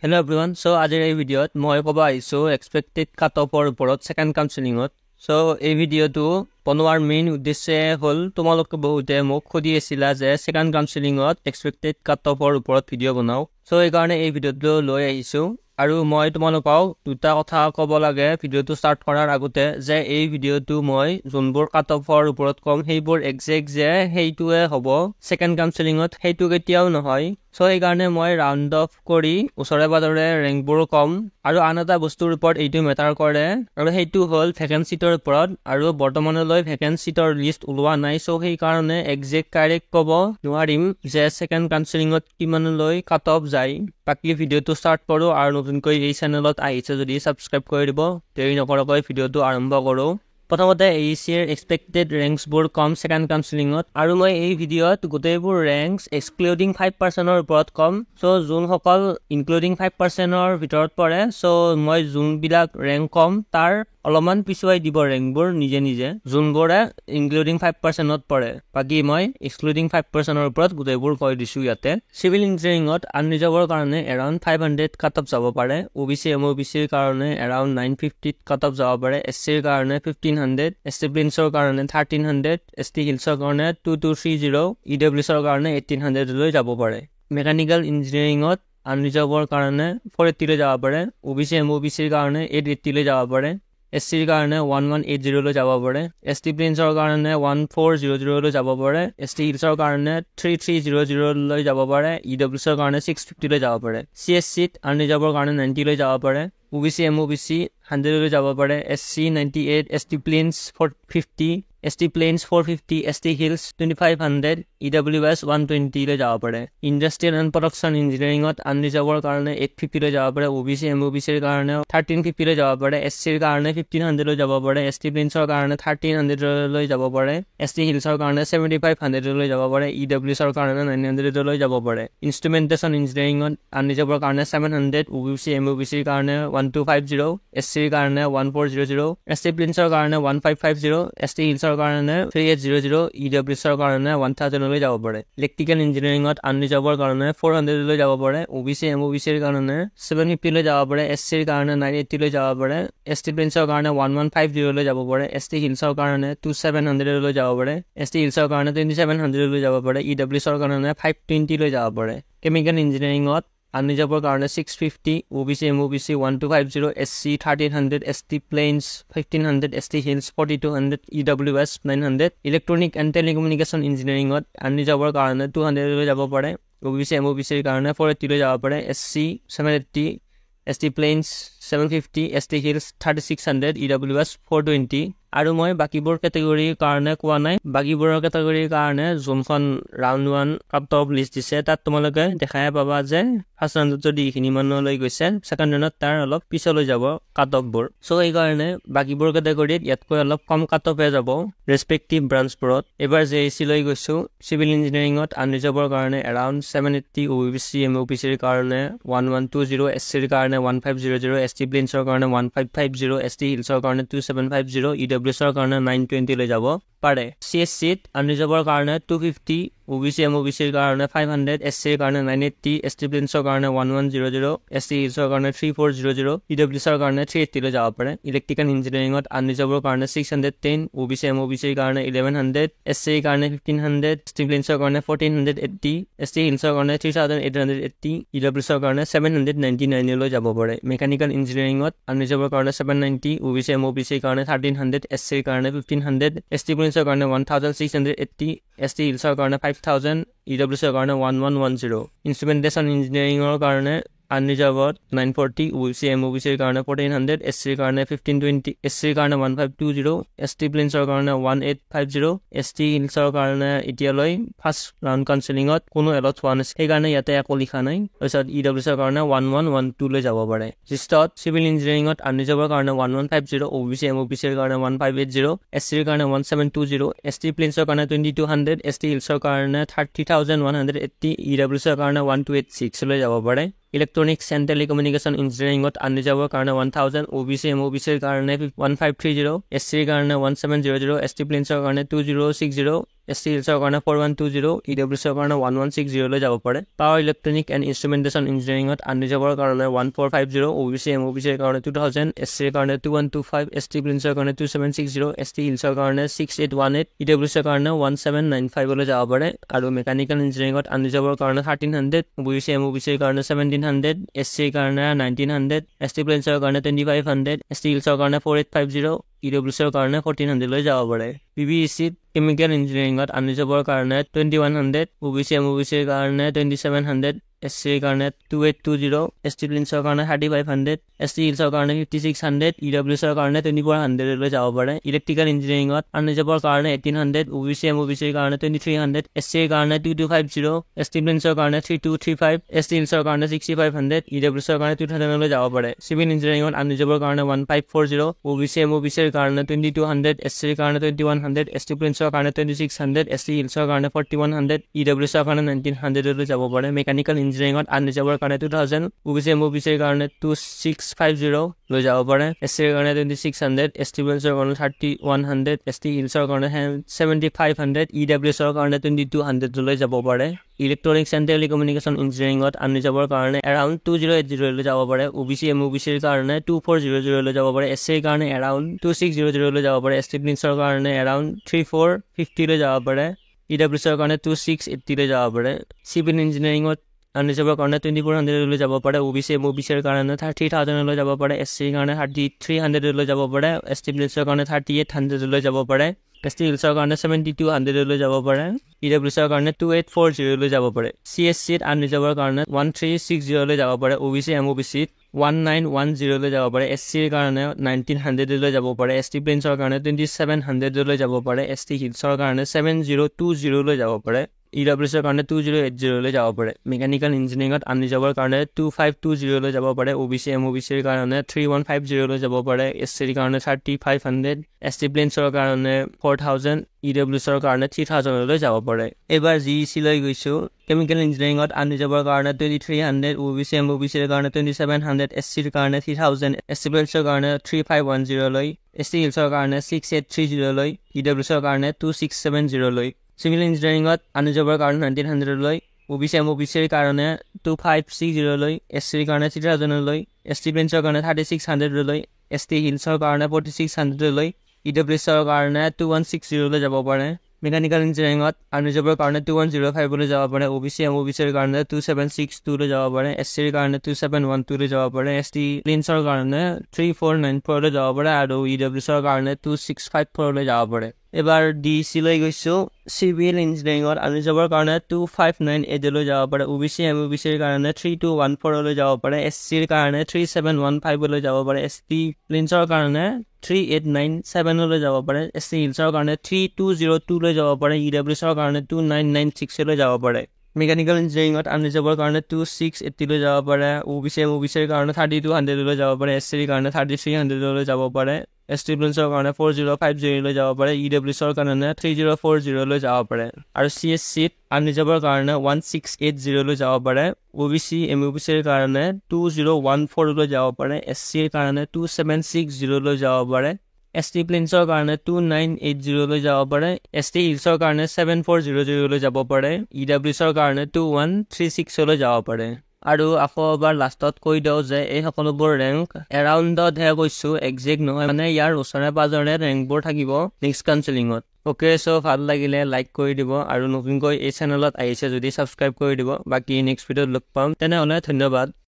Hello everyone. So আজিৰ এই ভিডিঅ'ত মই ক'ব আহিছোঁ এক্সপেক্টেড কাট অফৰ ওপৰত ছেকেণ্ড কাউন্সেলিঙত। সো এই ভিডিঅ'টো বনোৱাৰ মেইন উদ্দেশ্য হ'ল তোমালোকে বহুতে মোক সুধি আছিলা যে ছেকেণ্ড কাউন্সেলিঙত এক্সপেক্টেড কাট অফৰ ওপৰত ভিডিঅ' বনাও। সো এইকাৰণে এই ভিডিঅ'টো লৈ আহিছোঁ আৰু মই তোমালোকক দুটা কথা ক'ব লাগে ভিডিঅ'টো ষ্টাৰ্ট কৰাৰ আগতে যে এই ভিডিঅ'টো মই যোনবোৰ কাট অফৰ ওপৰত কম সেইবোৰ এক্সেক্ট যে সেইটোৱে হ'ব ছেকেণ্ড কাউন্সেলিঙত, সেইটো কেতিয়াও নহয়। সো এইকাৰণে মই ৰাউণ্ড অফ কৰি ওচৰে পাজৰে ৰেংকবোৰ কম আৰু আন এটা বস্তুৰ ওপৰত এইটো মেটাৰ কৰে আৰু সেইটো হ'ল ভেকেঞ্চিটোৰ ওপৰত। আৰু বৰ্তমানলৈ ভেকেঞ্চিটোৰ লিষ্ট ওলোৱা নাই, সো সেইকাৰণে এক্সেক্ট কাৰেক্ট ক'ব নোৱাৰিম যে ছেকেণ্ড কাউন্সেলিঙত কিমানলৈ কাট অফ যায়। বাকী ভিডিঅ'টো ষ্টাৰ্ট কৰোঁ আৰু নতুনকৈ এই চেনেলত আহিছে যদি ছাবস্ক্ৰাইব কৰি দিব। দেৰি নকৰাকৈ ভিডিঅ'টো আৰম্ভ কৰোঁ। প্ৰথমতে AECৰ এক্সপেক্টেড ৰেংকছবোৰ কম ছেকেণ্ড কাউন্সেলিঙত, আৰু মই এই ভিডিঅ'ত গোটেইবোৰ ৰেংকছ এক্সক্লুডিং 5%ৰ ওপৰত কম। সো যোনসকল ইনক্লুডিং 5%ৰ ভিতৰত পৰে, সো মই যোনবিলাক ৰেংক কম তাৰ অলপমান পিছুৱাই দিব ৰেংকবোৰ নিজে নিজে যোনবোৰে ইনক্লুডিং 5%ত পৰে। বাকী মই এক্সক্লুডিং 5%ৰ ওপৰত গোটেইবোৰ কৈ দিছোঁ ইয়াতে। চিভিল ইঞ্জিনিয়াৰিঙত আনৰিজাৰ্ভৰ কাৰণে এৰাউণ্ড 500 কাট অফ যাব পাৰে, OBC MOBCৰ কাৰণে এৰাউণ্ড 950 কাট অফ যাব পাৰে, SCৰ কাৰণে 1500, ST প্লেইনছৰ কাৰণে 1300, ST হিলছৰ কাৰণে 2230, EWSৰ কাৰণে 1800লৈ যাব পাৰে। মেকানিকেল ইঞ্জিনিয়াৰিঙত আনৰিজাৰ্ভৰ কাৰণে 480লৈ যাব পাৰে, OBC MOBCৰ কাৰণে 880লৈ যাব পাৰে, SCৰ কাৰণে 1180লৈ যাব পাৰে, ST প্লেইনছৰ কাৰণে 1400লৈ যাব পাৰে, ST হিলছৰ কাৰণে 3300লৈ যাব পাৰে, EWSৰ কাৰণে 650লৈ যাব পাৰে। CSCত আনৰিজাৰ্ভৰ কাৰণে 90লৈ যাব পাৰে, OBC MOBC 100লৈ যাব পাৰে, SC 98, ST plains 450, ST plains 450, ST hills 2500, EWS 120লৈ যাব পাৰে। ইণ্ডাষ্ট্ৰিয়েল এণ্ড প্ৰডাকশ্যন ইঞ্জিনিয়াৰিঙত আনৰিজাৰ্ভৰ কাৰণে 850লৈ যাব পাৰে, OBC MOBCৰ কাৰণে 1350লৈ যাব পাৰে, SCৰ কাৰণে 1500লৈ যাব পাৰে, ST প্লেইনছৰ কাৰণে 1300লৈ যাব পাৰে, ST হিলছৰ কাৰণে 7500লৈ যাব পাৰে, EWSৰ কাৰণে 900লৈ যাব পাৰে। ইনষ্ট্ৰুমেণ্টেশ্যন ইঞ্জিনিয়াৰিঙত আনৰিজাৰ্ভৰ কাৰণে 700, OBC MOBCৰ কাৰণে 1250, SCৰ কাৰণে 1400, ST প্লেইনছৰ কাৰণে 1550, ST হিলছৰ কাৰণে 3800, EWSৰ কাৰণে 1000লৈ যাব পাৰে। ইলেক্ট্ৰিকেল ইঞ্জিনিয়াৰিঙত আনৰিজাৰ্ভৰ কাৰণে 400লৈ যাব পাৰে, OBC MOBCৰ কাৰণে 750লৈ যাব পাৰে, SCৰ কাৰণে 980লৈ যাব পাৰে, ST প্লেইনছৰ কাৰণে 1150লৈ যাব পাৰে, ST হিলছৰ কাৰণে 2700লৈ যাব পাৰে, ST হিলছৰ কাৰণে 2700লৈ যাব পাৰে, EWSৰ কাৰণে 520লৈ যাব পাৰে। কেমিকেল ইঞ্জিনিয়াৰিঙত আনৰিজাৰ্ভৰ কাৰণে 650, OBC MOBC 1250, SC 1300, ST plains 1500, ST hills 4200, EWS 900। Electronic and telecommunication ইঞ্জিনিয়াৰিঙত আনৰিজাৰ্ভৰ কাৰণে 200লৈ যাব পাৰে, OBC MOBCৰ কাৰণে 480লৈ যাব পাৰে, SC 780, ST plains 750, ST hills 3600, EWS 420। আৰু মই বাকীবোৰ কেটেগৰীৰ কাৰণে কোৱা নাই, বাকীবোৰৰ কেটেগৰীৰ কাৰণে যোনখন ৰাউণ্ড 1 কাট অফ লিষ্ট দিছে তাত তোমালোকে দেখাই পাবা যে ফাৰ্ষ্ট ৰাউণ্ডত যদি এইখিনি মানলৈ গৈছে, ছেকেণ্ড ৰাউণ্ডত তাৰ অলপ পিছলৈ যাব কাট অফবোৰ। সো এইকাৰণে বাকীবোৰ কেটেগৰীত ইয়াতকৈ অলপ কম কাট অফে যাব ৰেচপেক্টিভ ব্ৰাঞ্চবোৰত। এইবাৰ JEC লৈ গৈছোঁ। চিভিল ইঞ্জিনিয়াৰিঙত আনৰিজাৰ্ভৰ কাৰণে এৰাউণ্ড 780, OBC MOBCৰ কাৰণে 1120, SCৰ কাৰণে 1500, ST প্লেইনছৰ কাৰণে 1550, ST হিলছৰ কাৰণে 2750, EWSৰ কাৰণে 920লৈ যাব পাৰে। CSCত আনৰিজাৰ্ভৰ কাৰণে 250, OBC MOBCৰ কাৰণে 500, SCৰ কাৰণে 980, ST প্লেইনছৰ কাৰণে 1100, ST হিলছৰ কাৰণে 3400, EWSৰ কাৰণে 380লৈ যাব পাৰে। ইলেক্ট্ৰিকেল ইঞ্জিনিয়াৰিঙত আনৰিজাৰ্ভৰ কাৰণে 610, OBC MOBCৰ কাৰণে 1100, SCৰ কাৰণে 1500, ST প্লেইনছৰ কাৰণে 1480, ST হিলছৰ কাৰণে 3880, EWSৰ কাৰণে 799লৈ যাব পাৰে। মেকানিকেল ইঞ্জিনিয়াৰিঙত আনৰিজাৰ্ভৰ কাৰণে 790, OBC MOBCৰ কাৰণে 1300, SCৰ কাৰণে 1500, ST প্লেইনছৰ কাৰণে 1680, ST হিলছৰ কাৰণে 5000, EWSৰ কাৰণে 1110। ইনষ্ট্ৰুমেণ্টেশ্যন ইঞ্জিনিয়াৰিঙৰ কাৰণে আনৰিজাৰ্ভত 940, OBC MOBCৰ কাৰণে 1400, SCৰ কাৰণে 1520, SCৰ কাৰণে 1520, ST প্লেইনছৰ কাৰণে 1850, ST হিলছৰ কাৰণে এতিয়ালৈ ফাৰ্ষ্ট ৰাউণ্ড কাউন্সেলিঙত কোনো এলট হোৱা নাছিল, সেইকাৰণে ইয়াতে একো লিখা নাই। তাৰপিছত EWSৰ কাৰণে 1112লৈ যাব পাৰে। লিষ্টত চিভিল ইঞ্জিনিয়াৰিঙত আনৰিজাৰ্ভৰ কাৰণে 1150, OBC MOBCৰ কাৰণে 1580, SCৰ কাৰণে 1720, ST প্লেইনছৰ কাৰণে 2200, ST হিলছৰ কাৰণে 30180, EWSৰ কাৰণে 1286লৈ যাব পাৰে। ইলেক্ট্ৰনিক্স এণ্ড টেলিকমিউনিকেশ্যন ইঞ্জিনিয়াৰিঙত আনৰিজাৰ্ভৰ কাৰণে 1000, OBC MOBCৰ কাৰণে 1530, SCৰ কাৰণে 1700, ST প্লেইনছৰ কাৰণে 2060, ST হিলছৰ কাৰণে 4120, EWCৰ কাৰণে 1160 লৈ যাব পাৰে। পাৱাৰ ইলেক্ট্ৰনিক এণ্ড ইনষ্ট্ৰুমেণ্টেশ্যন ইঞ্জিনিয়াৰিঙত আনৰিজাৰ্ভৰ কাৰণে 1450, OBC MOBCৰ কাৰণে 2000, SCৰ কাৰণে 2125, ST প্ৰিন্সৰ কাৰণে 2760, ST হিলছৰ কাৰণে 6818, EWCৰ কাৰণে 1795 লৈ যাব পাৰে। আৰু মেকানিকেল ইঞ্জিনিয়াৰিঙত আনৰিজাৰ্ভৰ কাৰণে 1300, OBC MOBCৰ কাৰণে 1700, SCৰ কাৰণে 1900, ST প্ৰিন্সৰ কাৰণে 2500, ST হিলছৰ কাৰণে 4850, EWCৰ কাৰণে 1400 লৈ যাব পাৰে। PBECত কেমিকেল ইঞ্জিনিয়াৰিঙত আনৰিজাৰ্ভৰ কাৰণে 2100, OBC MOBCৰ কাৰণে 2700, SCৰ কাৰণে 2820, ST প্ৰিন্সৰ কাৰণে 3500, ST হিলছৰ কাৰণে 5600, EWCৰ কাৰণে 2400 লৈ যাব পাৰে। ইলেক্ট্ৰিকেল ইঞ্জিনিয়াৰিঙত আনৰিজাৰ্ভৰ কাৰণে 1800, OBC MOBCৰ কাৰণে 2300, SCৰ কাৰণে 2250, ST প্ৰিন্সৰ কাৰণে 3235, ST হিলছৰ কাৰণে 6500, EWCৰ কাৰণে 2000 লৈ যাব পাৰে। চিভিল ইঞ্জিনিয়াৰিঙত আনৰিজাৰ্ভৰ কাৰণে 1540, OBC MOBCৰ কাৰণে 2200, SCৰ কাৰণে 2100, ST প্ৰিন্সৰ কাৰণে 2600, ST হিলছৰ কাৰণে 4100, EWCৰ কাৰণে 1900 লৈ যাব পাৰে। মেকানিকেল ইঞ্জিনিয়াৰিঙত আনৰিজাৰ্ভৰ কাৰণে 2000, OBC MOBCৰ কাৰণে 2650 লৈ যাব পাৰে। SCৰ কাৰণে 2600, ST প্ৰিন্সৰ কাৰণে 3100, ST হিলছৰ কাৰণে 7500, EWCৰ কাৰণে 2200 লৈ যাব পাৰে। ইলেক্ট্ৰনিক্স এণ্ড টেলিকমিউনিকেশ্যন ইঞ্জিনিয়াৰিঙত আনৰিজাৰ্ভৰ কাৰণে এৰাউণ্ড 2080 লৈ যাব পাৰে। OBC MOBCৰ কাৰণে 2400 লৈ যাব পাৰে। SCৰ কাৰণে এৰাউণ্ড 2600 লৈ যাব পাৰে। ST প্ৰিন্সৰ কাৰণে এৰাউণ্ড 3450 লৈ যাব পাৰে। EWCৰ কাৰণে 2680 লৈ যাব পাৰে। চিভিল ইঞ্জিনিয়াৰিঙত আনৰিজাৰ্ভৰ কাৰণে 2400 লৈ যাব পাৰে। OBC MOBCৰ কাৰণে 30,000 লৈ যাব পাৰে। SCৰ কাৰণে 3300 লৈ যাব পাৰে। ST প্ৰিন্সৰ কাৰণে 3800 লৈ যাব পাৰে। ST হিলছৰ কাৰণে 7200 লৈ যাব পাৰে। EWCৰ কাৰণে 2840 লৈ যাব পাৰে। CSCত আনৰিজাৰ্ভৰ কাৰণে 1360 লৈ যাব পাৰে। OBC MOBCত 1910 লৈ যাব পাৰে। SCৰ কাৰণে 1900 লৈ যাব পাৰে। ST প্ৰিন্সৰ কাৰণে 2700 লৈ যাব পাৰে। ST হিলছৰ কাৰণে 7020 লৈ যাব পাৰে। EWCৰ কাৰণে 2080 লৈ যাব পাৰে। মেকানিকেল ইঞ্জিনিয়াৰিঙত আনৰিজাৰ্ভৰ কাৰণে 2520 লৈ যাব পাৰে। OBC MOBCৰ কাৰণে 3150 লৈ যাব পাৰে। SCৰ কাৰণে 3500, ST প্ৰিন্সৰ কাৰণে 4000, EWCৰ কাৰণে 3000 লৈ যাব পাৰে। এবাৰ GEC লৈ গৈছোঁ। কেমিকেল ইঞ্জিনিয়াৰিঙত আনৰিজাৰ্ভৰ কাৰণে 2300, OBC MOBCৰ কাৰণে 2700, SCৰ কাৰণে 3000, ST প্ৰিন্সৰ কাৰণে 3510 লৈ, ST হিলছৰ কাৰণে 6830 লৈ, EWCৰ কাৰণে 2670 লৈ। চিভিল ইঞ্জিনিয়াৰিঙত আনৰিজাৰ্ভৰ কাৰণে 1900 লৈ, OBC MOBCৰ কাৰণে 2560 লৈ, SCৰ কাৰণে 3000 লৈ, ST প্ৰিন্সৰ কাৰণে 3600 লৈ, ST হিলছৰ কাৰণে 4600 লৈ, EWCৰ কাৰণে 2160 লৈ যাব পাৰে। মেকানিকেল ইঞ্জিনিয়াৰিঙত আনৰিজাৰ্ভৰ কাৰণে 2105 লৈ যাব পাৰে। OBC MOBCৰ কাৰণে 2762 লৈ যাব পাৰে। SCৰ কাৰণে 2712 লৈ যাব পাৰে। ST প্ৰিন্সৰ কাৰণে 3494 লৈ যাব পাৰে। আৰু EWCৰ কাৰণে 2654 লৈ যাব পাৰে। এবাৰ DEC লৈ গৈছোঁ। চিভিল ইঞ্জিনিয়াৰিঙত আনৰিজাৰ্ভৰ কাৰণে 2598 লৈ যাব পাৰে। OBC MOBCৰ কাৰণে 3214 লৈ যাব পাৰে। SCৰ কাৰণে 3715 লৈ যাব পাৰে। ST প্ৰিন্সৰ কাৰণে 3897 লৈ যাব পাৰে। ST হিলছৰ কাৰণে 3202 লৈ যাব পাৰে। EWCৰ কাৰণে 2996 লৈ যাব পাৰে। মেকানিকেল ইঞ্জিনিয়াৰিঙত আনৰিজাৰ্ভৰ কাৰণে 2680 লৈ যাব পাৰে। OBC MOBCৰ কাৰণে 3200 লৈ যাব পাৰে। SCৰ কাৰণে 3300 লৈ যাব পাৰে। ST প্ৰিন্সৰ কাৰণে 4050 লৈ যাব পাৰে। EWCৰ কাৰণে 3040 লৈ যাব পাৰে। আৰু CSCত আনৰিজাৰ্ভৰ কাৰণে 1680 লৈ যাব পাৰে। OBC MOBCৰ কাৰণে 2014 লৈ যাব পাৰে। SCৰ কাৰণে 2760 লৈ যাব পাৰে। ST প্ৰিন্সৰ কাৰণে 2980 লৈ যাব পাৰে। ST হিলছৰ কাৰণে 7400 লৈ যাব পাৰে। EWCৰ কাৰণে 2136 লৈ যাব পাৰে। আৰু আকৌ এবাৰ লাষ্টত কৈ দিওঁ যে এই সকলোবোৰ ৰেংক এৰাউণ্ডতহে কৈছোঁ, একজেক্ট নহয়, মানে ইয়াৰ ওচৰে পাজৰে ৰেংকবোৰ থাকিব নেক্সট কাউন্সেলিঙত। অ'কে, চ' ভাল লাগিলে লাইক কৰি দিব আৰু নতুনকৈ এই চেনেলত আহিছে যদি ছাবস্ক্ৰাইব কৰি দিব। বাকী নেক্সট ভিডিঅ'ত লগ পাম, তেনেহ'লে ধন্যবাদ।